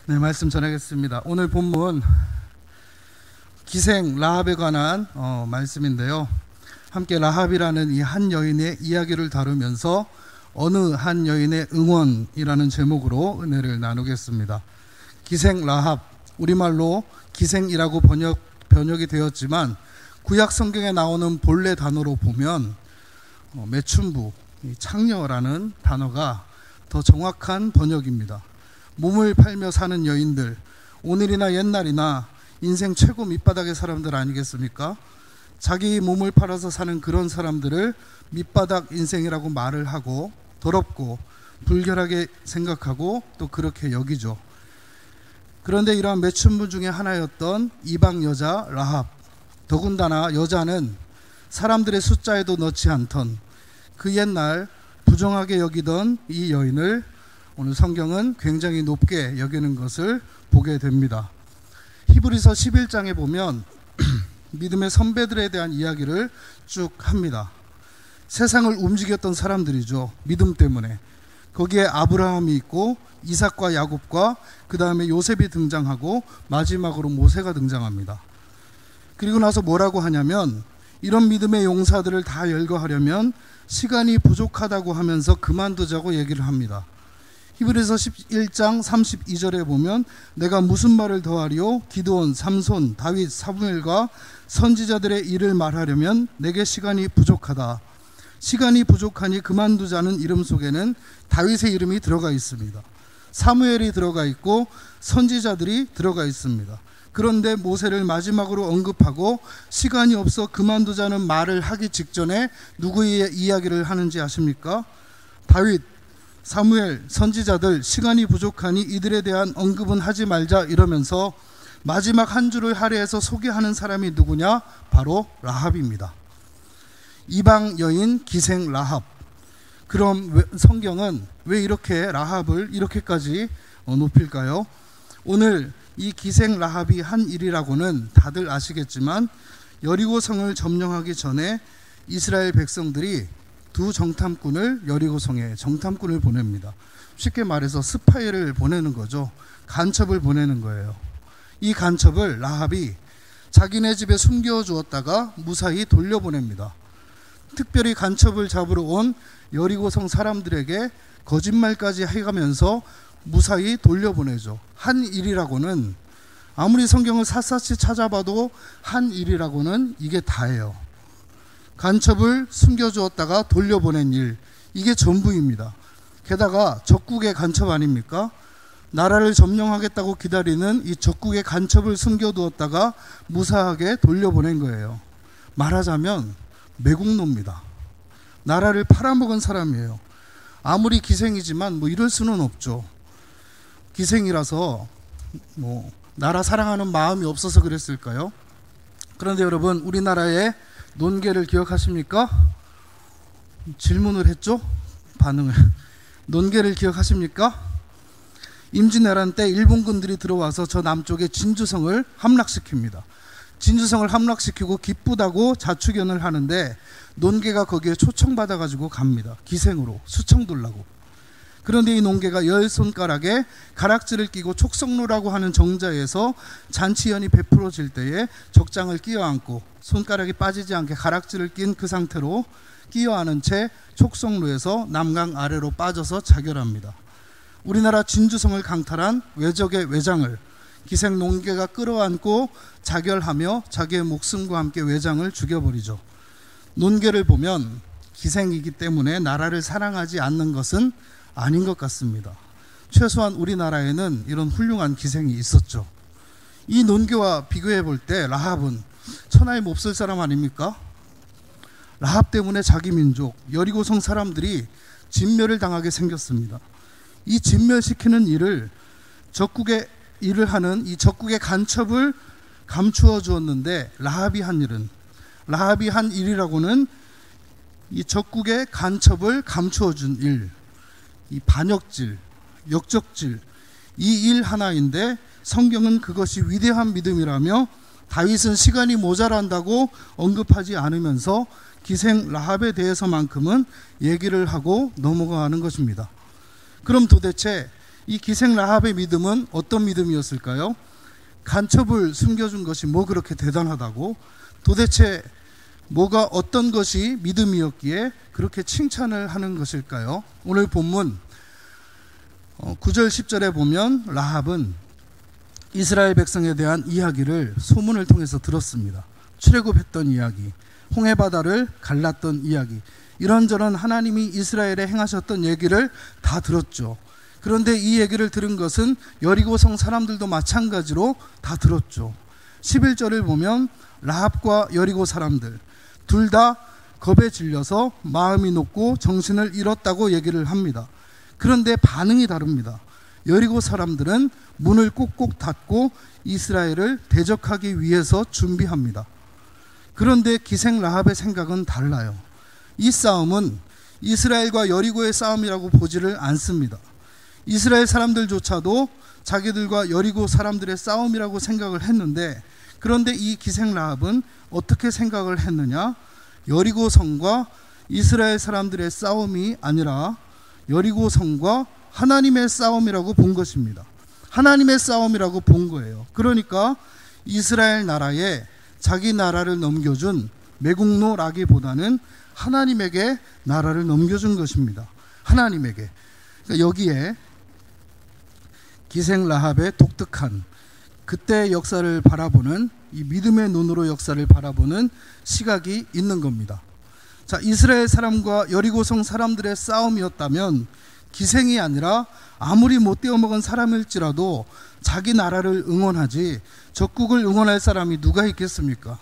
네, 말씀 전하겠습니다. 오늘 본문 기생 라합에 관한 말씀인데요. 함께 라합이라는 이 한 여인의 이야기를 다루면서 어느 한 여인의 응원이라는 제목으로 은혜를 나누겠습니다. 기생 라합, 우리말로 기생이라고 번역이 되었지만 구약 성경에 나오는 본래 단어로 보면 매춘부, 창녀라는 단어가 더 정확한 번역입니다. 몸을 팔며 사는 여인들, 오늘이나 옛날이나 인생 최고 밑바닥의 사람들 아니겠습니까? 자기 몸을 팔아서 사는 그런 사람들을 밑바닥 인생이라고 말을 하고 더럽고 불결하게 생각하고 또 그렇게 여기죠. 그런데 이러한 매춘부 중에 하나였던 이방 여자 라합, 더군다나 여자는 사람들의 숫자에도 넣지 않던 그 옛날 부정하게 여기던 이 여인을 오늘 성경은 굉장히 높게 여기는 것을 보게 됩니다. 히브리서 11장에 보면 믿음의 선배들에 대한 이야기를 쭉 합니다. 세상을 움직였던 사람들이죠. 믿음 때문에. 거기에 아브라함이 있고 이삭과 야곱과 그 다음에 요셉이 등장하고 마지막으로 모세가 등장합니다. 그리고 나서 뭐라고 하냐면 이런 믿음의 용사들을 다 열거하려면 시간이 부족하다고 하면서 그만두자고 얘기를 합니다. 히브리서 11장 32절에 보면 내가 무슨 말을 더하리요? 기드온, 삼손, 다윗, 사무엘과 선지자들의 일을 말하려면 내게 시간이 부족하다. 시간이 부족하니 그만두자는 이름 속에는 다윗의 이름이 들어가 있습니다. 사무엘이 들어가 있고 선지자들이 들어가 있습니다. 그런데 모세를 마지막으로 언급하고 시간이 없어 그만두자는 말을 하기 직전에 누구의 이야기를 하는지 아십니까? 다윗, 사무엘, 선지자들 시간이 부족하니 이들에 대한 언급은 하지 말자 이러면서 마지막 한 줄을 할애해서 소개하는 사람이 누구냐? 바로 라합입니다. 이방 여인 기생 라합. 그럼 성경은 왜 이렇게 라합을 이렇게까지 높일까요? 오늘 이 기생 라합이 한 일이라고는 다들 아시겠지만 여리고성을 점령하기 전에 이스라엘 백성들이 두 정탐꾼을 여리고성에 정탐꾼을 보냅니다. 쉽게 말해서 스파이를 보내는 거죠. 간첩을 보내는 거예요. 이 간첩을 라합이 자기네 집에 숨겨주었다가 무사히 돌려보냅니다. 특별히 간첩을 잡으러 온 여리고성 사람들에게 거짓말까지 해가면서 무사히 돌려보내죠. 한 일이라고는 아무리 성경을 샅샅이 찾아봐도 한 일이라고는 이게 다예요. 간첩을 숨겨주었다가 돌려보낸 일, 이게 전부입니다. 게다가 적국의 간첩 아닙니까? 나라를 점령하겠다고 기다리는 이 적국의 간첩을 숨겨두었다가 무사하게 돌려보낸 거예요. 말하자면 매국노입니다. 나라를 팔아먹은 사람이에요. 아무리 기생이지만 이럴 수는 없죠. 기생이라서 나라 사랑하는 마음이 없어서 그랬을까요? 그런데 여러분, 우리나라의 논개를 기억하십니까? 질문을 했죠? 반응을. 논개를 기억하십니까? 임진왜란 때 일본군들이 들어와서 저 남쪽의 진주성을 함락시킵니다. 진주성을 함락시키고 기쁘다고 자축연을 하는데 논개가 거기에 초청받아가지고 갑니다. 기생으로 수청 두려고. 그런데 이 논개가 10손가락에 가락지를 끼고 촉성로라고 하는 정자에서 잔치연이 베풀어질 때에 적장을 끼어안고 손가락이 빠지지 않게 가락지를 낀 그 상태로 끼어안은 채 촉성로에서 남강 아래로 빠져서 자결합니다. 우리나라 진주성을 강탈한 외적의 외장을 기생 논개가 끌어안고 자결하며 자기의 목숨과 함께 외장을 죽여버리죠. 논개를 보면 기생이기 때문에 나라를 사랑하지 않는 것은 아닌 것 같습니다. 최소한 우리나라에는 이런 훌륭한 기생이 있었죠. 이 논개와 비교해 볼 때 라합은 천하에 몹쓸 사람 아닙니까? 라합 때문에 자기 민족 여리고성 사람들이 진멸을 당하게 생겼습니다. 이 진멸시키는 일을 적국의 일을 하는 이 적국의 간첩을 감추어 주었는데 라합이 한 일이라고는 이 적국의 간첩을 감추어 준 일, 이 반역질, 역적질, 이 일 하나인데 성경은 그것이 위대한 믿음이라며 다윗은 시간이 모자란다고 언급하지 않으면서 기생 라합에 대해서만큼은 얘기를 하고 넘어가는 것입니다. 그럼 도대체 이 기생 라합의 믿음은 어떤 믿음이었을까요? 간첩을 숨겨준 것이 뭐 그렇게 대단하다고? 도대체 뭐가 어떤 것이 믿음이었기에 그렇게 칭찬을 하는 것일까요? 오늘 본문 9절 10절에 보면 라합은 이스라엘 백성에 대한 이야기를 소문을 통해서 들었습니다. 출애굽했던 이야기, 홍해바다를 갈랐던 이야기, 이런저런 하나님이 이스라엘에 행하셨던 얘기를 다 들었죠. 그런데 이 얘기를 들은 것은 여리고성 사람들도 마찬가지로 다 들었죠. 11절을 보면 라합과 여리고 사람들 둘 다 겁에 질려서 마음이 높고 정신을 잃었다고 얘기를 합니다. 그런데 반응이 다릅니다. 여리고 사람들은 문을 꼭꼭 닫고 이스라엘을 대적하기 위해서 준비합니다. 그런데 기생 라합의 생각은 달라요. 이 싸움은 이스라엘과 여리고의 싸움이라고 보지를 않습니다. 이스라엘 사람들조차도 자기들과 여리고 사람들의 싸움이라고 생각을 했는데, 그런데 이 기생 라합은 어떻게 생각을 했느냐? 여리고 성과 이스라엘 사람들의 싸움이 아니라 여리고 성과 하나님의 싸움이라고 본 것입니다. 하나님의 싸움이라고 본 거예요. 그러니까 이스라엘 나라에 자기 나라를 넘겨준 매국노라기보다는 하나님에게 나라를 넘겨준 것입니다. 하나님에게. 그러니까 여기에 기생 라합의 독특한 그때 역사를 바라보는, 이 믿음의 눈으로 역사를 바라보는 시각이 있는 겁니다. 자, 이스라엘 사람과 여리고성 사람들의 싸움이었다면 기생이 아니라 아무리 못 떼어먹은 사람일지라도 자기 나라를 응원하지 적국을 응원할 사람이 누가 있겠습니까?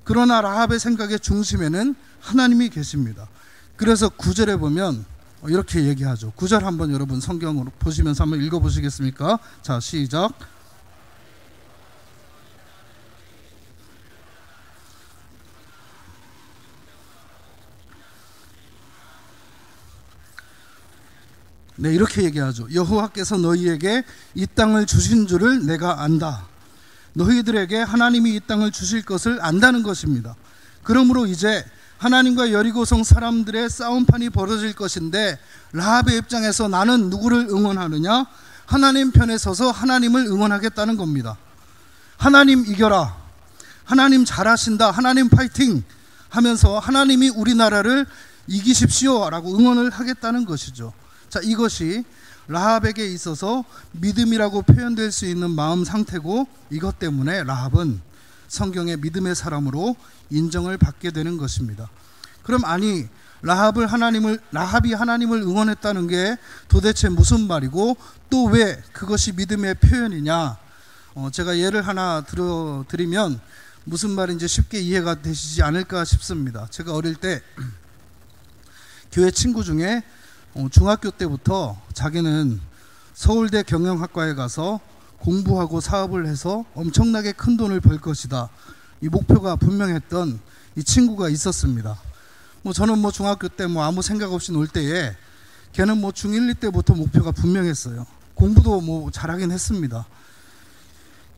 그러나 라합의 생각의 중심에는 하나님이 계십니다. 그래서 9절에 보면 이렇게 얘기하죠. 9절 한번 여러분 성경으로 보시면서 한번 읽어보시겠습니까? 자, 시작. 네, 이렇게 얘기하죠. 여호와께서 너희에게 이 땅을 주신 줄을 내가 안다. 너희들에게 하나님이 이 땅을 주실 것을 안다는 것입니다. 그러므로 이제 하나님과 여리고성 사람들의 싸움판이 벌어질 것인데, 라합의 입장에서 나는 누구를 응원하느냐? 하나님 편에 서서 하나님을 응원하겠다는 겁니다. 하나님 이겨라, 하나님 잘하신다, 하나님 파이팅 하면서 하나님이 우리나라를 이기십시오 라고 응원을 하겠다는 것이죠. 자, 이것이 라합에게 있어서 믿음이라고 표현될 수 있는 마음 상태고, 이것 때문에 라합은 성경의 믿음의 사람으로 인정을 받게 되는 것입니다. 그럼 아니, 라합이 하나님을 응원했다는 게 도대체 무슨 말이고 또 왜 그것이 믿음의 표현이냐? 제가 예를 하나 들어드리면 무슨 말인지 쉽게 이해가 되시지 않을까 싶습니다. 제가 어릴 때 교회 친구 중에 중학교 때부터 자기는 서울대 경영학과에 가서 공부하고 사업을 해서 엄청나게 큰 돈을 벌 것이다, 이 목표가 분명했던 이 친구가 있었습니다. 저는 중학교 때 아무 생각 없이 놀 때에 걔는 중1, 2 때부터 목표가 분명했어요. 공부도 잘하긴 했습니다.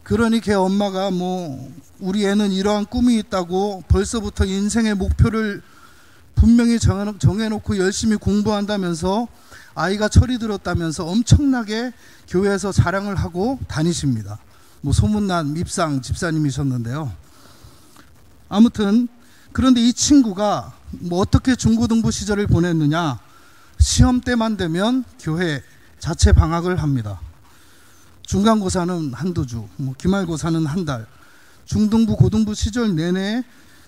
그러니 걔 엄마가 우리 애는 이러한 꿈이 있다고 벌써부터 인생의 목표를 분명히 정해놓고 열심히 공부한다면서 아이가 철이 들었다면서 엄청나게 교회에서 자랑을 하고 다니십니다. 소문난 밉상 집사님이셨는데요. 아무튼 그런데 이 친구가 어떻게 중고등부 시절을 보냈느냐? 시험 때만 되면 교회 자체 방학을 합니다. 중간고사는 한두 주, 기말고사는 한 달, 중등부 고등부 시절 내내,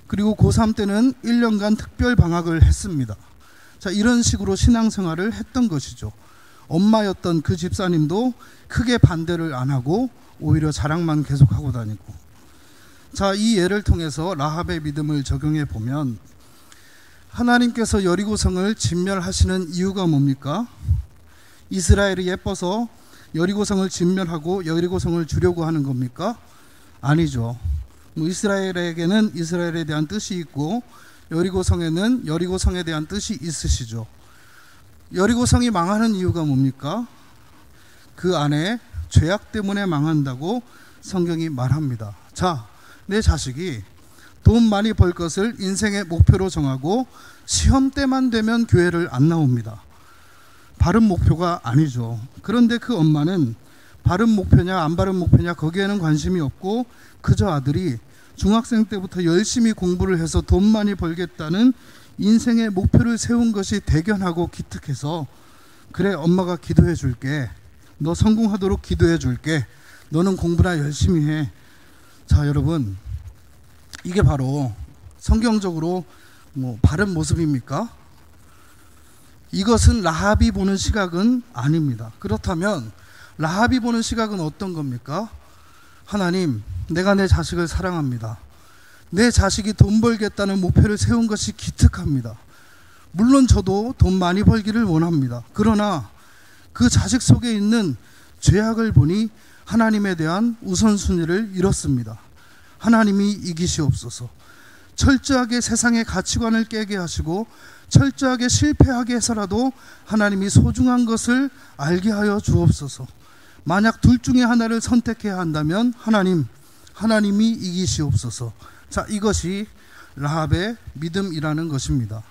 그리고 고3 때는 1년간 특별 방학을 했습니다. 자, 이런 식으로 신앙생활을 했던 것이죠. 엄마였던 그 집사님도 크게 반대를 안 하고 오히려 자랑만 계속하고 다니고. 자, 이 예를 통해서 라합의 믿음을 적용해 보면 하나님께서 여리고성을 진멸하시는 이유가 뭡니까? 이스라엘이 예뻐서 여리고성을 진멸하고 여리고성을 주려고 하는 겁니까? 아니죠. 이스라엘에게는 이스라엘에 대한 뜻이 있고 여리고성에는 여리고성에 대한 뜻이 있으시죠. 여리고성이 망하는 이유가 뭡니까? 그 안에 죄악 때문에 망한다고 성경이 말합니다. 자, 내 자식이 돈 많이 벌 것을 인생의 목표로 정하고 시험 때만 되면 교회를 안 나옵니다. 바른 목표가 아니죠. 그런데 그 엄마는 바른 목표냐 안 바른 목표냐 거기에는 관심이 없고 그저 아들이 중학생 때부터 열심히 공부를 해서 돈 많이 벌겠다는 인생의 목표를 세운 것이 대견하고 기특해서 그래 엄마가 기도해 줄게. 너 성공하도록 기도해 줄게. 너는 공부나 열심히 해. 자 여러분, 이게 바로 성경적으로 바른 모습입니까? 이것은 라합이 보는 시각은 아닙니다. 그렇다면 라합이 보는 시각은 어떤 겁니까? 하나님, 내가 내 자식을 사랑합니다. 내 자식이 돈 벌겠다는 목표를 세운 것이 기특합니다. 물론 저도 돈 많이 벌기를 원합니다. 그러나 그 자식 속에 있는 죄악을 보니 하나님에 대한 우선순위를 잃었습니다. 하나님이 이기시옵소서. 철저하게 세상의 가치관을 깨게 하시고 철저하게 실패하게 해서라도 하나님이 소중한 것을 알게 하여 주옵소서. 만약 둘 중에 하나를 선택해야 한다면 하나님이 이기시옵소서. 자, 이것이 라합의 믿음이라는 것입니다.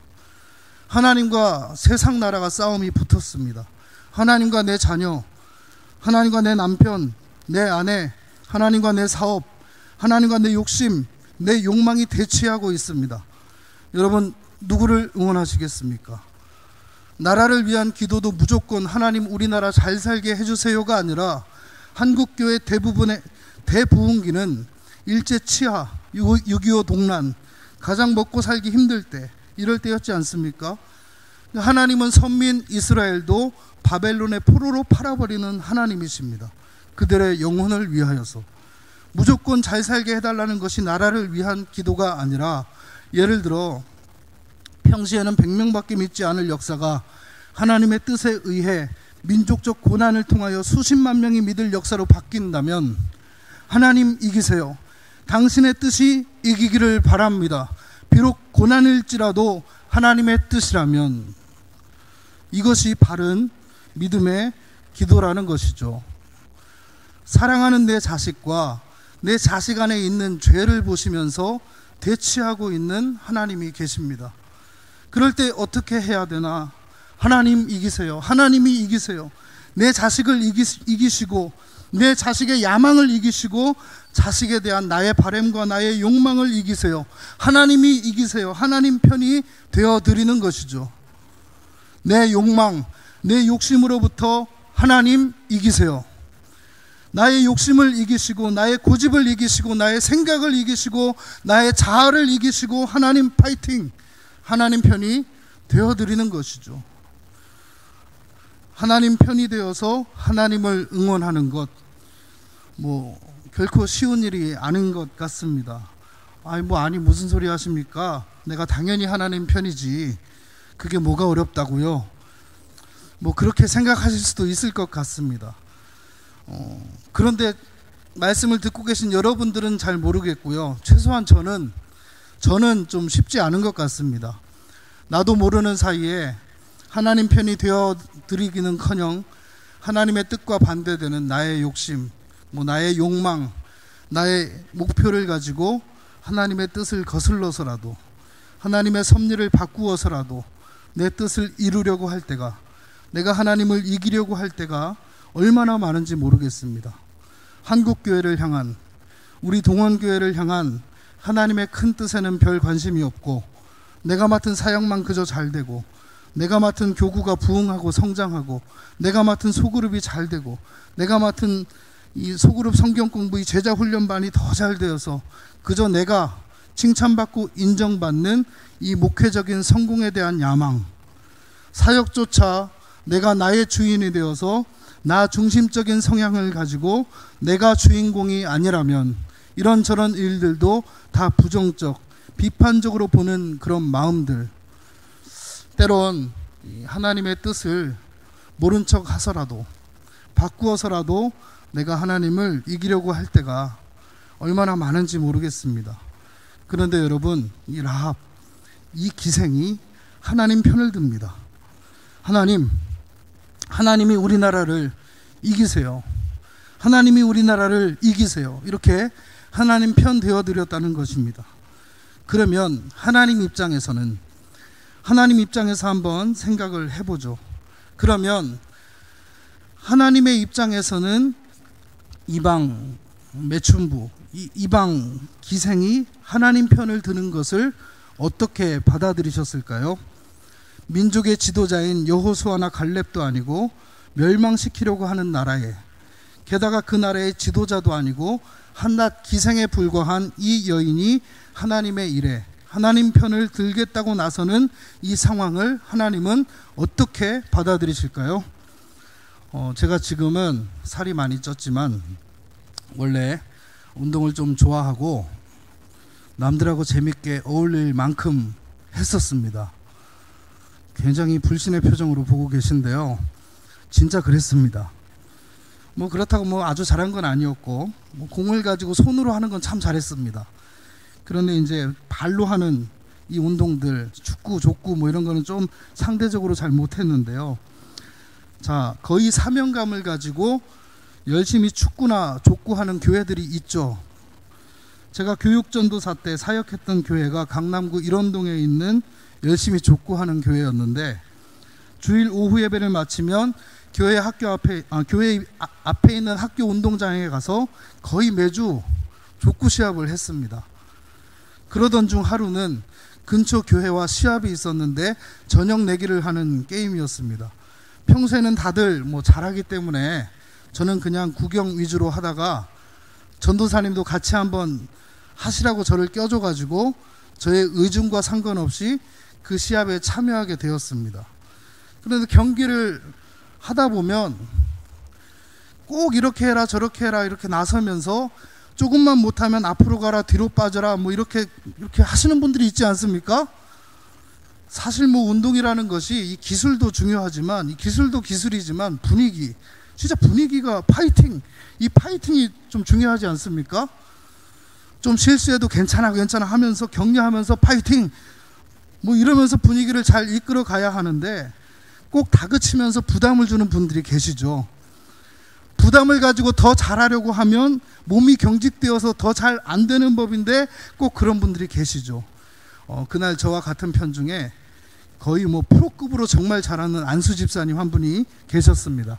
하나님과 세상 나라가 싸움이 붙었습니다. 하나님과 내 자녀, 하나님과 내 남편, 내 아내, 하나님과 내 사업, 하나님과 내 욕심, 내 욕망이 대치하고 있습니다. 여러분, 누구를 응원하시겠습니까? 나라를 위한 기도도 무조건 하나님 우리나라 잘 살게 해주세요가 아니라 한국교회 대부분의 대부흥기는 일제 치하, 6.25 동란, 가장 먹고 살기 힘들 때, 이럴 때였지 않습니까? 하나님은 선민 이스라엘도 바벨론의 포로로 팔아버리는 하나님이십니다. 그들의 영혼을 위하여서 무조건 잘 살게 해달라는 것이 나라를 위한 기도가 아니라, 예를 들어 평시에는 100명밖에 믿지 않을 역사가 하나님의 뜻에 의해 민족적 고난을 통하여 수십만 명이 믿을 역사로 바뀐다면 하나님 이기세요. 당신의 뜻이 이기기를 바랍니다. 비록 고난일지라도 하나님의 뜻이라면, 이것이 바른 믿음의 기도라는 것이죠. 사랑하는 내 자식과 내 자식 안에 있는 죄를 보시면서 대치하고 있는 하나님이 계십니다. 그럴 때 어떻게 해야 되나? 하나님 이기세요. 하나님이 이기세요. 내 자식을 이기시고 내 자식의 야망을 이기시고 자식에 대한 나의 바램과 나의 욕망을 이기세요. 하나님이 이기세요. 하나님 편이 되어드리는 것이죠. 내 욕망, 내 욕심으로부터 하나님 이기세요. 나의 욕심을 이기시고 나의 고집을 이기시고 나의 생각을 이기시고 나의 자아를 이기시고 하나님 파이팅! 하나님 편이 되어드리는 것이죠. 하나님 편이 되어서 하나님을 응원하는 것, 결코 쉬운 일이 아닌 것 같습니다. 아니 무슨 소리 하십니까? 내가 당연히 하나님 편이지. 그게 뭐가 어렵다고요? 그렇게 생각하실 수도 있을 것 같습니다. 그런데 말씀을 듣고 계신 여러분들은 잘 모르겠고요. 최소한 저는 좀 쉽지 않은 것 같습니다. 나도 모르는 사이에 하나님 편이 되어드리기는커녕 하나님의 뜻과 반대되는 나의 욕심, 나의 욕망, 나의 목표를 가지고 하나님의 뜻을 거슬러서라도, 하나님의 섭리를 바꾸어서라도 내 뜻을 이루려고 할 때가, 내가 하나님을 이기려고 할 때가 얼마나 많은지 모르겠습니다. 한국교회를 향한, 우리 동원교회를 향한 하나님의 큰 뜻에는 별 관심이 없고, 내가 맡은 사역만 그저 잘 되고, 내가 맡은 교구가 부흥하고 성장하고, 내가 맡은 소그룹이 잘 되고, 내가 맡은 이 소그룹 성경 공부, 이 제자 훈련반이 더 잘 되어서 그저 내가 칭찬받고 인정받는 이 목회적인 성공에 대한 야망, 사역조차 내가 나의 주인이 되어서 나 중심적인 성향을 가지고 내가 주인공이 아니라면 이런저런 일들도 다 부정적, 비판적으로 보는 그런 마음들, 때론 하나님의 뜻을 모른 척 하서라도 바꾸어서라도 내가 하나님을 이기려고 할 때가 얼마나 많은지 모르겠습니다. 그런데 여러분, 이 라합, 이 기생이 하나님 편을 듭니다. 하나님이 우리나라를 이기세요. 하나님이 우리나라를 이기세요. 이렇게 하나님 편 되어드렸다는 것입니다. 그러면 하나님 입장에서 한번 생각을 해보죠. 그러면 하나님의 입장에서는 이방 매춘부, 이방 기생이 하나님 편을 드는 것을 어떻게 받아들이셨을까요? 민족의 지도자인 여호수아나 갈렙도 아니고 멸망시키려고 하는 나라에, 게다가 그 나라의 지도자도 아니고 한낱 기생에 불과한 이 여인이 하나님의 일에 하나님 편을 들겠다고 나서는 이 상황을 하나님은 어떻게 받아들이실까요? 제가 지금은 살이 많이 쪘지만 원래 운동을 좀 좋아하고 남들하고 재밌게 어울릴 만큼 했었습니다. 굉장히 불신의 표정으로 보고 계신데요. 진짜 그랬습니다. 뭐 그렇다고 뭐 아주 잘한 건 아니었고, 뭐 공을 가지고 손으로 하는 건 참 잘했습니다. 그런데 이제 발로 하는 이 운동들, 축구, 족구 뭐 이런 거는 좀 상대적으로 잘 못했는데요. 자, 거의 사명감을 가지고 열심히 축구나 족구하는 교회들이 있죠. 제가 교육전도사 때 사역했던 교회가 강남구 일원동에 있는 열심히 족구하는 교회였는데, 주일 오후 예배를 마치면 교회 앞에 있는 학교 운동장에 가서 거의 매주 족구 시합을 했습니다. 그러던 중 하루는 근처 교회와 시합이 있었는데 저녁 내기를 하는 게임이었습니다. 평소에는 다들 뭐 잘하기 때문에 저는 그냥 구경 위주로 하다가 전도사님도 같이 한번 하시라고 저를 껴줘가지고 저의 의중과 상관없이 그 시합에 참여하게 되었습니다. 그런데 경기를 하다 보면 꼭 이렇게 해라 저렇게 해라 이렇게 나서면서 조금만 못하면 앞으로 가라 뒤로 빠져라 뭐 이렇게 하시는 분들이 있지 않습니까? 사실 뭐 운동이라는 것이 이 기술도 중요하지만, 이 기술도 기술이지만 분위기, 진짜 분위기가 이 파이팅이 좀 중요하지 않습니까? 좀 실수해도 괜찮아 하면서 격려하면서 파이팅 뭐 이러면서 분위기를 잘 이끌어 가야 하는데, 꼭 다그치면서 부담을 주는 분들이 계시죠. 부담을 가지고 더 잘하려고 하면 몸이 경직되어서 더 잘 안 되는 법인데 꼭 그런 분들이 계시죠. 그날 저와 같은 편 중에 거의 뭐 프로급으로 정말 잘하는 안수 집사님 한 분이 계셨습니다.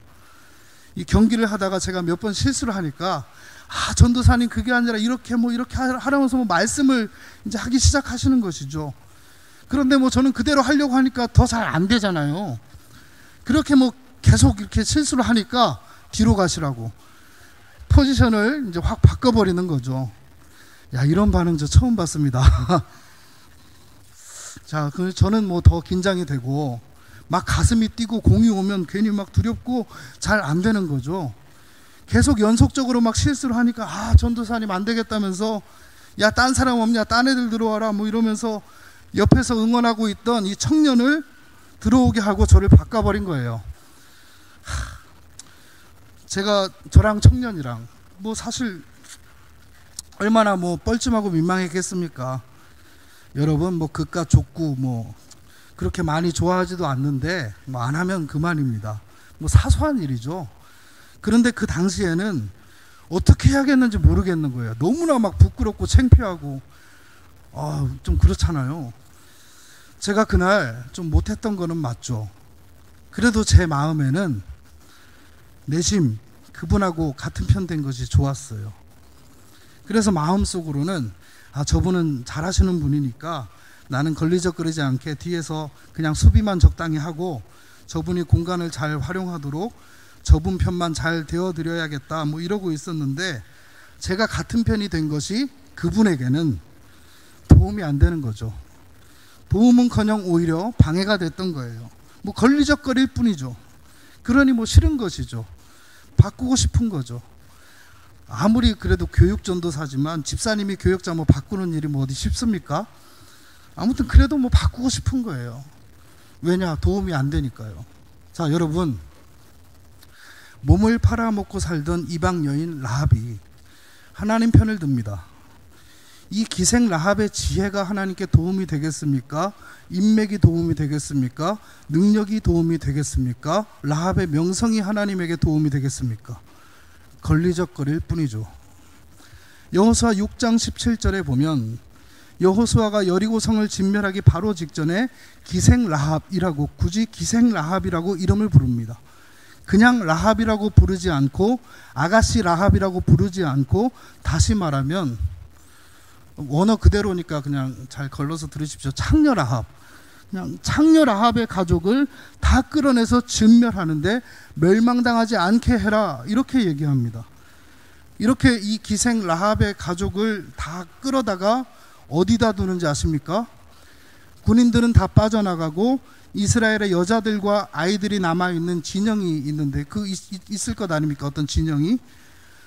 이 경기를 하다가 제가 몇 번 실수를 하니까, 전도사님 그게 아니라 이렇게 하라면서 뭐 말씀을 이제 하기 시작하시는 것이죠. 그런데 뭐 저는 그대로 하려고 하니까 더 잘 안 되잖아요. 그렇게 뭐 계속 이렇게 실수를 하니까 뒤로 가시라고 포지션을 이제 확 바꿔버리는 거죠. 야, 이런 반응 저 처음 봤습니다. 자, 저는 뭐 더 긴장이 되고 막 가슴이 뛰고 공이 오면 괜히 막 두렵고 잘 안 되는 거죠. 계속 연속적으로 막 실수를 하니까 전도사님 안 되겠다면서, 야, 딴 사람 없냐, 딴 애들 들어와라 뭐 이러면서 옆에서 응원하고 있던 이 청년을 들어오게 하고 저를 바꿔버린 거예요. 제가 저랑 청년이랑 뭐 사실 얼마나 뭐 뻘쭘하고 민망했겠습니까? 여러분 뭐 그깟 족구 뭐 그렇게 많이 좋아하지도 않는데 뭐 안 하면 그만입니다. 뭐 사소한 일이죠. 그런데 그 당시에는 어떻게 해야겠는지 모르겠는 거예요. 너무나 막 부끄럽고 창피하고 좀 그렇잖아요. 제가 그날 좀 못했던 거는 맞죠. 그래도 제 마음에는 내심 그분하고 같은 편 된 것이 좋았어요. 그래서 마음속으로는 저분은 잘하시는 분이니까 나는 걸리적거리지 않게 뒤에서 그냥 수비만 적당히 하고 저분이 공간을 잘 활용하도록 저분 편만 잘 되어드려야겠다 뭐 이러고 있었는데, 제가 같은 편이 된 것이 그분에게는 도움이 안 되는 거죠. 도움은커녕 오히려 방해가 됐던 거예요. 뭐 걸리적거릴 뿐이죠. 그러니 뭐 싫은 것이죠. 바꾸고 싶은 거죠. 아무리 그래도 교육전도사지만 집사님이 교역자 뭐 바꾸는 일이 뭐 어디 쉽습니까? 아무튼 그래도 뭐 바꾸고 싶은 거예요. 왜냐? 도움이 안 되니까요. 자, 여러분, 몸을 팔아먹고 살던 이방 여인 라합이 하나님 편을 듭니다. 이 기생 라합의 지혜가 하나님께 도움이 되겠습니까? 인맥이 도움이 되겠습니까? 능력이 도움이 되겠습니까? 라합의 명성이 하나님에게 도움이 되겠습니까? 걸리적거릴 뿐이죠. 여호수아 6장 17절에 보면 여호수아가 여리고성을 진멸하기 바로 직전에 기생 라합이라고, 굳이 기생 라합이라고 이름을 부릅니다. 그냥 라합이라고 부르지 않고 아가씨 라합이라고 부르지 않고, 다시 말하면 원어 그대로니까 그냥 잘 걸러서 들으십시오. 창녀 라합. 그냥 창녀 라합의 가족을 다 끌어내서 진멸하는데 멸망당하지 않게 해라, 이렇게 얘기합니다. 이렇게 이 기생 라합의 가족을 다 끌어다가 어디다 두는지 아십니까? 군인들은 다 빠져나가고 이스라엘의 여자들과 아이들이 남아있는 진영이 있는데, 있을 것 아닙니까? 어떤 진영이.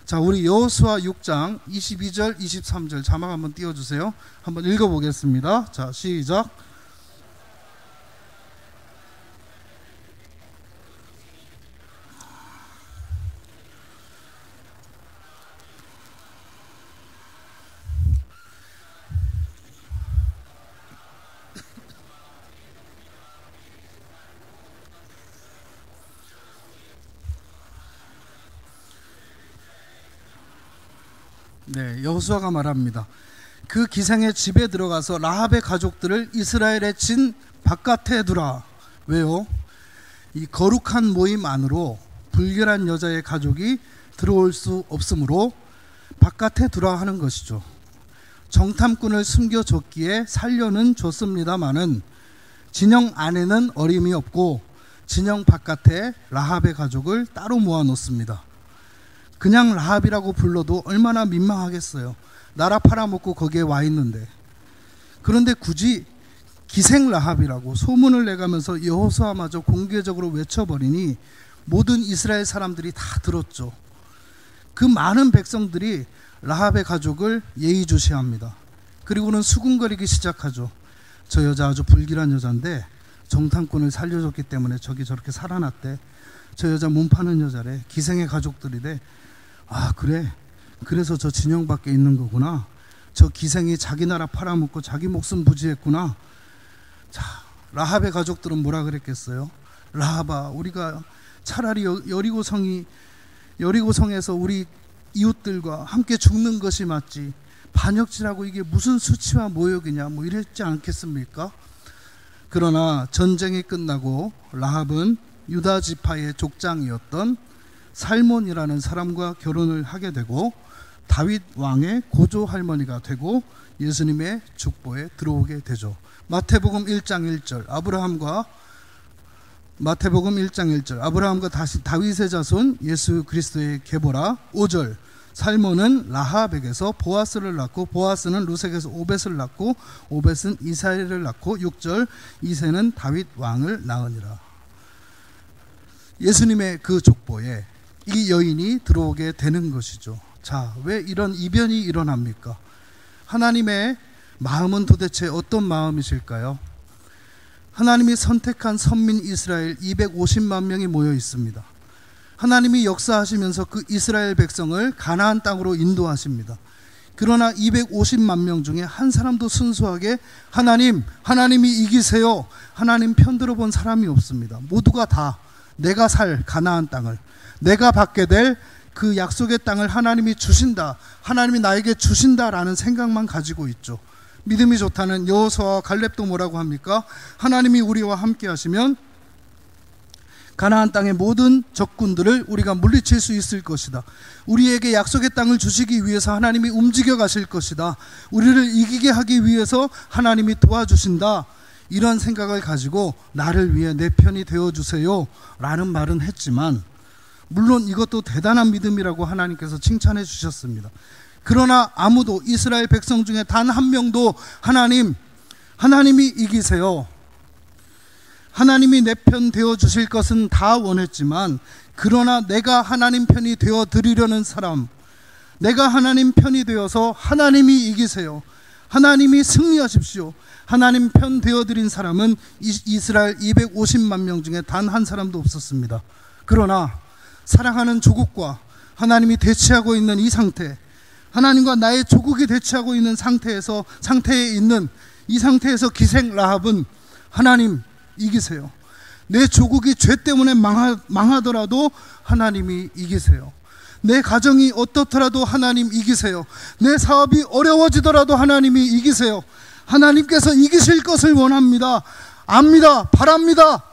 자, 우리 여호수아 6장 22절 23절 자막 한번 띄워주세요. 한번 읽어보겠습니다. 자, 시작. 네, 여호수아가 말합니다. 그 기생의 집에 들어가서 라합의 가족들을 이스라엘의 진 바깥에 두라. 왜요? 이 거룩한 모임 안으로 불결한 여자의 가족이 들어올 수 없으므로 바깥에 두라 하는 것이죠. 정탐꾼을 숨겨줬기에 살려는 줬습니다마는 진영 안에는 어림이 없고 진영 바깥에 라합의 가족을 따로 모아놓습니다. 그냥 라합이라고 불러도 얼마나 민망하겠어요. 나라 팔아먹고 거기에 와 있는데. 그런데 굳이 기생 라합이라고 소문을 내가면서 여호수아마저 공개적으로 외쳐버리니 모든 이스라엘 사람들이 다 들었죠. 그 많은 백성들이 라합의 가족을 예의주시합니다. 그리고는 수군거리기 시작하죠. 저 여자 아주 불길한 여자인데 정탐꾼을 살려줬기 때문에 저기 저렇게 살아났대. 저 여자 몸 파는 여자래. 기생의 가족들이래. 아, 그래? 그래서 저 진영 밖에 있는 거구나. 저 기생이 자기 나라 팔아먹고 자기 목숨 부지했구나. 자, 라합의 가족들은 뭐라 그랬겠어요? 라합아, 우리가 차라리 여리고성에서 우리 이웃들과 함께 죽는 것이 맞지, 반역질하고 이게 무슨 수치와 모욕이냐, 뭐 이랬지 않겠습니까? 그러나 전쟁이 끝나고 라합은 유다 지파의 족장이었던 살몬이라는 사람과 결혼을 하게 되고 다윗 왕의 고조 할머니가 되고 예수님의 축보에 들어오게 되죠. 마태복음 1장 1절 아브라함과 다시 다윗의 자손 예수 그리스도의 계보라. 5절 살몬은 라합에게서 보아스를 낳고 보아스는 루색에서 오벳을 낳고 오벳은 이사야를 낳고 6절 이새는 다윗 왕을 낳으니라. 예수님의 그 족보에 이 여인이 들어오게 되는 것이죠. 자, 왜 이런 이변이 일어납니까? 하나님의 마음은 도대체 어떤 마음이실까요? 하나님이 선택한 선민 이스라엘 250만 명이 모여 있습니다. 하나님이 역사하시면서 그 이스라엘 백성을 가나안 땅으로 인도하십니다. 그러나 250만 명 중에 한 사람도 순수하게 하나님이 이기세요, 하나님 편들어 본 사람이 없습니다. 모두가 다 내가 살 가나안 땅을, 내가 받게 될 그 약속의 땅을 하나님이 주신다, 하나님이 나에게 주신다라는 생각만 가지고 있죠. 믿음이 좋다는 여호수아와 갈렙도 뭐라고 합니까? 하나님이 우리와 함께 하시면 가나안 땅의 모든 적군들을 우리가 물리칠 수 있을 것이다. 우리에게 약속의 땅을 주시기 위해서 하나님이 움직여 가실 것이다. 우리를 이기게 하기 위해서 하나님이 도와주신다. 이런 생각을 가지고 나를 위해 내 편이 되어주세요 라는 말은 했지만, 물론 이것도 대단한 믿음이라고 하나님께서 칭찬해 주셨습니다. 그러나 아무도, 이스라엘 백성 중에 단 한 명도 하나님이 이기세요, 하나님이 내 편 되어 주실 것은 다 원했지만, 그러나 내가 하나님 편이 되어 드리려는 사람, 내가 하나님 편이 되어서 하나님이 이기세요, 하나님이 승리하십시오, 하나님 편 되어 드린 사람은 이스라엘 250만 명 중에 단 한 사람도 없었습니다. 그러나 사랑하는 조국과 하나님이 대치하고 있는 이 상태, 하나님과 나의 조국이 대치하고 있는 상태에 있는 이 상태에서 기생 라합은 하나님 이기세요, 내 조국이 죄 때문에 망하더라도 하나님이 이기세요, 내 가정이 어떻더라도 하나님 이기세요. 내 사업이 어려워지더라도 하나님이 이기세요. 하나님께서 이기실 것을 원합니다. 압니다. 바랍니다.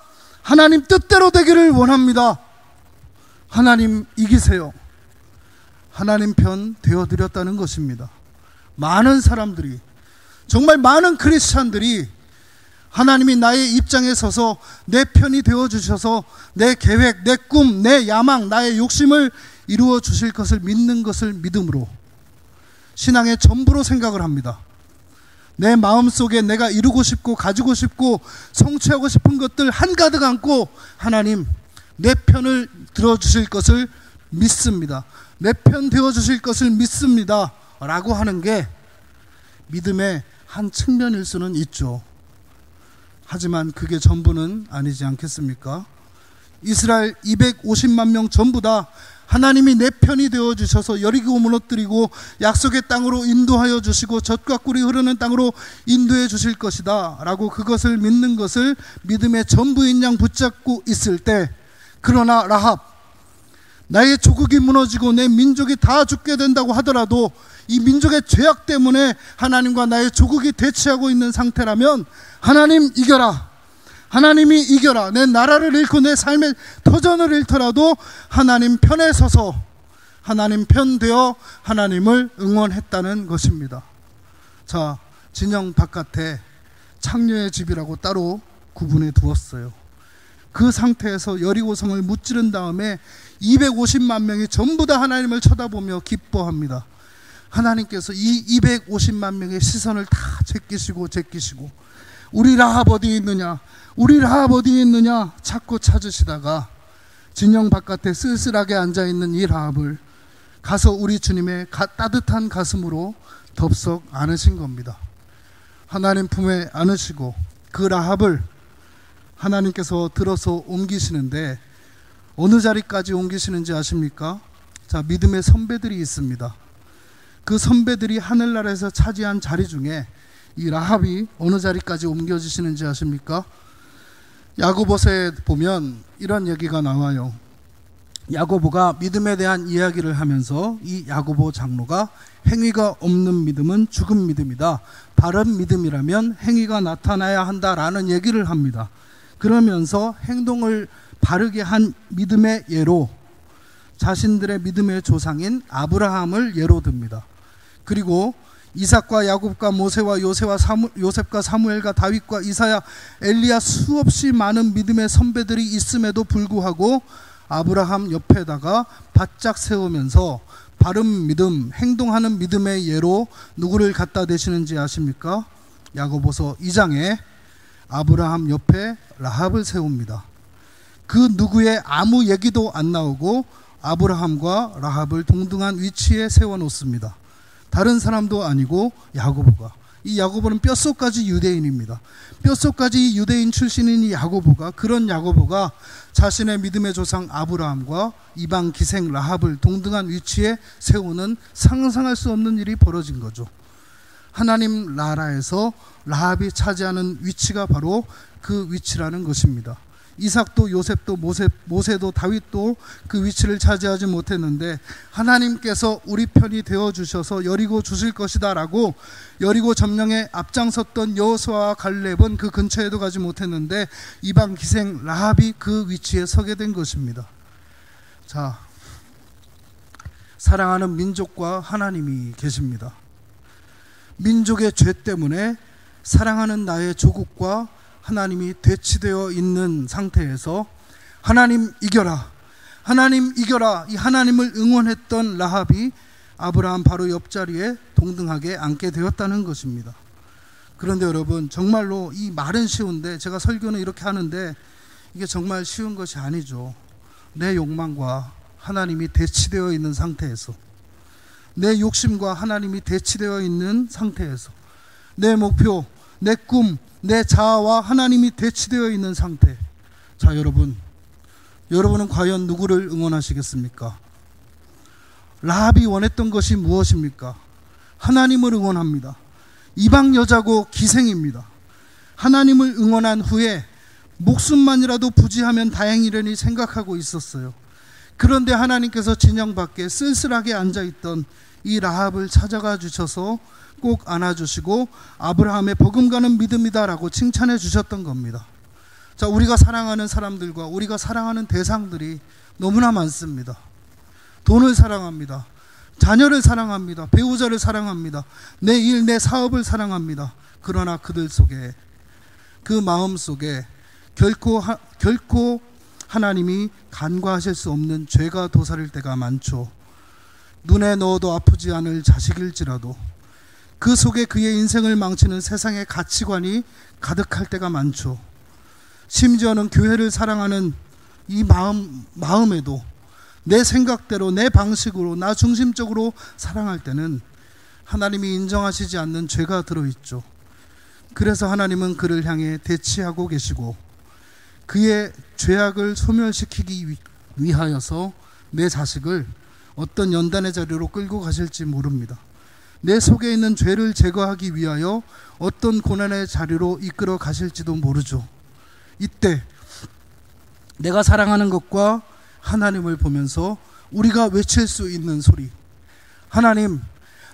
하나님 뜻대로 되기를 원합니다. 하나님 이기세요. 하나님 편 되어드렸다는 것입니다. 많은 사람들이, 정말 많은 크리스찬들이 하나님이 나의 입장에 서서 내 편이 되어주셔서 내 계획, 내 꿈, 내 야망, 나의 욕심을 이루어 주실 것을 믿는 것을 믿음으로 신앙의 전부로 생각을 합니다. 내 마음속에 내가 이루고 싶고 가지고 싶고 성취하고 싶은 것들 한가득 안고 하나님 내 편을 들어주실 것을 믿습니다. 내 편 되어주실 것을 믿습니다 라고 하는 게 믿음의 한 측면일 수는 있죠. 하지만 그게 전부는 아니지 않겠습니까? 이스라엘 250만 명 전부 다 하나님이 내 편이 되어주셔서 여리고 무너뜨리고 약속의 땅으로 인도하여 주시고 젖과 꿀이 흐르는 땅으로 인도해 주실 것이다 라고 그것을 믿는 것을 믿음의 전부인 양 붙잡고 있을 때, 그러나 라합, 나의 조국이 무너지고 내 민족이 다 죽게 된다고 하더라도 이 민족의 죄악 때문에 하나님과 나의 조국이 대치하고 있는 상태라면 하나님 이겨라, 하나님이 이겨라, 내 나라를 잃고 내 삶의 터전을 잃더라도 하나님 편에 서서 하나님 편 되어 하나님을 응원했다는 것입니다. 자, 진영 바깥에 창녀의 집이라고 따로 구분해 두었어요. 그 상태에서 여리고성을 무찌른 다음에 250만 명이 전부 다 하나님을 쳐다보며 기뻐합니다. 하나님께서 이 250만 명의 시선을 다 제끼시고 우리 라합 어디 있느냐, 우리 라합 어디 있느냐 찾고 찾으시다가 진영 바깥에 쓸쓸하게 앉아있는 이 라합을 가서 우리 주님의 따뜻한 가슴으로 덥석 안으신 겁니다. 하나님 품에 안으시고 그 라합을 하나님께서 들어서 옮기시는데 어느 자리까지 옮기시는지 아십니까? 자, 믿음의 선배들이 있습니다. 그 선배들이 하늘나라에서 차지한 자리 중에 이 라합이 어느 자리까지 옮겨지시는지 아십니까? 야고보서에 보면 이런 얘기가 나와요. 야고보가 믿음에 대한 이야기를 하면서 이 야고보 장로가 행위가 없는 믿음은 죽은 믿음이다, 바른 믿음이라면 행위가 나타나야 한다라는 얘기를 합니다. 그러면서 행동을 바르게 한 믿음의 예로 자신들의 믿음의 조상인 아브라함을 예로 듭니다. 그리고 이삭과 야곱과 모세와 요셉과 사무엘과 다윗과 이사야, 엘리야, 수없이 많은 믿음의 선배들이 있음에도 불구하고 아브라함 옆에다가 바짝 세우면서 바른 믿음, 행동하는 믿음의 예로 누구를 갖다 대시는지 아십니까? 야고보서 2장에 아브라함 옆에 라합을 세웁니다. 그 누구의 아무 얘기도 안 나오고 아브라함과 라합을 동등한 위치에 세워놓습니다. 다른 사람도 아니고 야고보가. 이 야고보는 뼛속까지 유대인입니다. 뼛속까지 유대인 출신인 이 야고보가, 그런 야고보가 자신의 믿음의 조상 아브라함과 이방 기생 라합을 동등한 위치에 세우는 상상할 수 없는 일이 벌어진 거죠. 하나님 나라에서 라합이 차지하는 위치가 바로 그 위치라는 것입니다. 이삭도 요셉도 모세도 다윗도 그 위치를 차지하지 못했는데 하나님께서 우리 편이 되어주셔서 여리고 주실 것이다 라고 여리고 점령에 앞장섰던 여호수아와 갈렙은 그 근처에도 가지 못했는데 이방 기생 라합이 그 위치에 서게 된 것입니다. 자, 사랑하는 민족과 하나님이 계십니다. 민족의 죄 때문에 사랑하는 나의 조국과 하나님이 대치되어 있는 상태에서 하나님 이겨라, 하나님 이겨라, 이 하나님을 응원했던 라합이 아브라함 바로 옆자리에 동등하게 앉게 되었다는 것입니다. 그런데 여러분, 정말로 이 말은 쉬운데, 제가 설교는 이렇게 하는데 이게 정말 쉬운 것이 아니죠. 내 욕망과 하나님이 대치되어 있는 상태에서, 내 욕심과 하나님이 대치되어 있는 상태에서, 내 목표, 내 꿈, 내 자아와 하나님이 대치되어 있는 상태. 자, 여러분은 과연 누구를 응원하시겠습니까? 라합이 원했던 것이 무엇입니까? 하나님을 응원합니다. 이방 여자고 기생입니다. 하나님을 응원한 후에 목숨만이라도 부지하면 다행이려니 생각하고 있었어요. 그런데 하나님께서 진영 밖에 쓸쓸하게 앉아있던 이 라합을 찾아가 주셔서 꼭 안아주시고 아브라함의 버금가는 믿음이다라고 칭찬해 주셨던 겁니다. 자, 우리가 사랑하는 사람들과 우리가 사랑하는 대상들이 너무나 많습니다. 돈을 사랑합니다. 자녀를 사랑합니다. 배우자를 사랑합니다. 내 일, 내 사업을 사랑합니다. 그러나 그들 속에, 그 마음 속에 결코 하나님이 간과하실 수 없는 죄가 도사릴 때가 많죠. 눈에 넣어도 아프지 않을 자식일지라도 그 속에 그의 인생을 망치는 세상의 가치관이 가득할 때가 많죠. 심지어는 교회를 사랑하는 이 마음에도 내 생각대로, 내 방식으로, 나 중심적으로 사랑할 때는 하나님이 인정하시지 않는 죄가 들어있죠. 그래서 하나님은 그를 향해 대치하고 계시고 그의 죄악을 소멸시키기 위하여서 내 자식을 어떤 연단의 자리로 끌고 가실지 모릅니다. 내 속에 있는 죄를 제거하기 위하여 어떤 고난의 자리로 이끌어 가실지도 모르죠. 이때 내가 사랑하는 것과 하나님을 보면서 우리가 외칠 수 있는 소리, 하나님,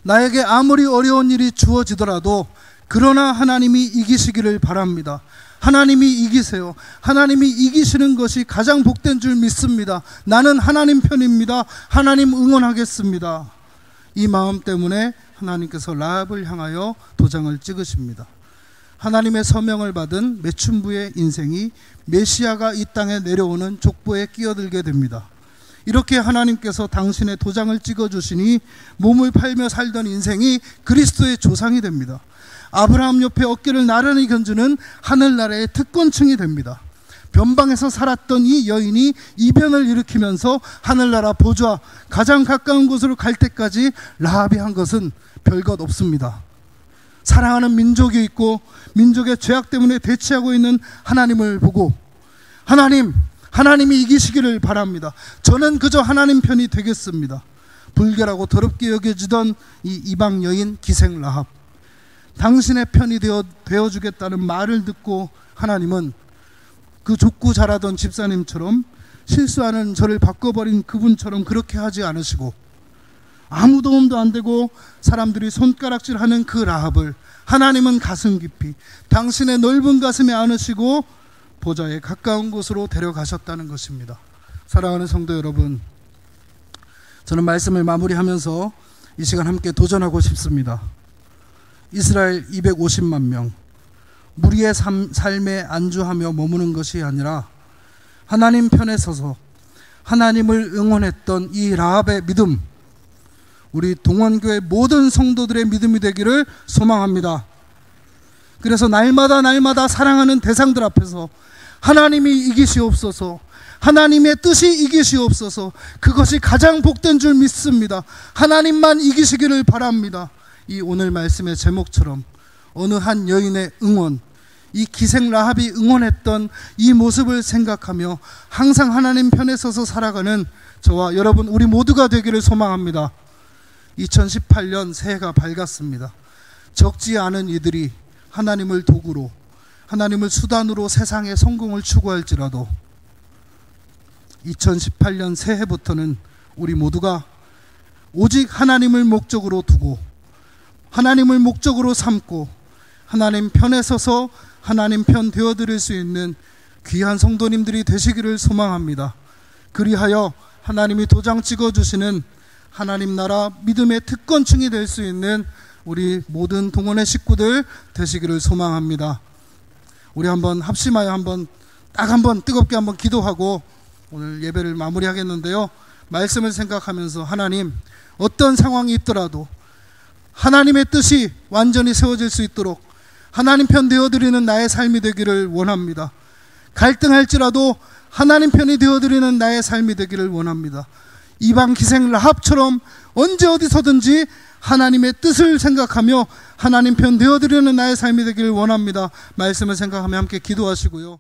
나에게 아무리 어려운 일이 주어지더라도 그러나 하나님이 이기시기를 바랍니다. 하나님이 이기세요. 하나님이 이기시는 것이 가장 복된 줄 믿습니다. 나는 하나님 편입니다. 하나님 응원하겠습니다. 이 마음 때문에 하나님께서 라합을 향하여 도장을 찍으십니다. 하나님의 서명을 받은 매춘부의 인생이 메시아가 이 땅에 내려오는 족보에 끼어들게 됩니다. 이렇게 하나님께서 당신의 도장을 찍어주시니 몸을 팔며 살던 인생이 그리스도의 조상이 됩니다. 아브라함 옆에 어깨를 나란히 견주는 하늘나라의 특권층이 됩니다. 변방에서 살았던 이 여인이 이변을 일으키면서 하늘나라 보좌 가장 가까운 곳으로 갈 때까지 라합이 한 것은 별것 없습니다. 사랑하는 민족이 있고 민족의 죄악 때문에 대치하고 있는 하나님을 보고 하나님이 이기시기를 바랍니다. 저는 그저 하나님 편이 되겠습니다. 불결하고 더럽게 여겨지던 이 이방 여인 기생 라합, 당신의 편이 되어주겠다는 말을 듣고 하나님은 그 족구 잘하던 집사님처럼 실수하는 저를 바꿔버린 그분처럼 그렇게 하지 않으시고 아무 도움도 안 되고 사람들이 손가락질하는 그 라합을 하나님은 가슴 깊이 당신의 넓은 가슴에 안으시고 보좌에 가까운 곳으로 데려가셨다는 것입니다. 사랑하는 성도 여러분, 저는 말씀을 마무리하면서 이 시간 함께 도전하고 싶습니다. 이스라엘 250만 명, 무리의 삶에 안주하며 머무는 것이 아니라 하나님 편에 서서 하나님을 응원했던 이 라합의 믿음, 우리 동원교회 모든 성도들의 믿음이 되기를 소망합니다. 그래서 날마다 사랑하는 대상들 앞에서 하나님이 이기시옵소서, 하나님의 뜻이 이기시옵소서, 그것이 가장 복된 줄 믿습니다. 하나님만 이기시기를 바랍니다. 이 오늘 말씀의 제목처럼 어느 한 여인의 응원, 이 기생 라합이 응원했던 이 모습을 생각하며 항상 하나님 편에 서서 살아가는 저와 여러분 우리 모두가 되기를 소망합니다. 2018년 새해가 밝았습니다. 적지 않은 이들이 하나님을 도구로, 하나님을 수단으로 세상의 성공을 추구할지라도 2018년 새해부터는 우리 모두가 오직 하나님을 목적으로 두고 하나님을 목적으로 삼고 하나님 편에 서서 하나님 편 되어드릴 수 있는 귀한 성도님들이 되시기를 소망합니다. 그리하여 하나님이 도장 찍어주시는 하나님 나라 믿음의 특권층이 될 수 있는 우리 모든 동원의 식구들 되시기를 소망합니다. 우리 한번 합심하여 한번 뜨겁게 한번 기도하고 오늘 예배를 마무리하겠는데요. 말씀을 생각하면서 하나님, 어떤 상황이 있더라도 하나님의 뜻이 완전히 세워질 수 있도록 하나님 편 되어드리는 나의 삶이 되기를 원합니다. 갈등할지라도 하나님 편이 되어드리는 나의 삶이 되기를 원합니다. 이방 기생 라합처럼 언제 어디서든지 하나님의 뜻을 생각하며 하나님 편 되어드리는 나의 삶이 되기를 원합니다. 말씀을 생각하며 함께 기도하시고요.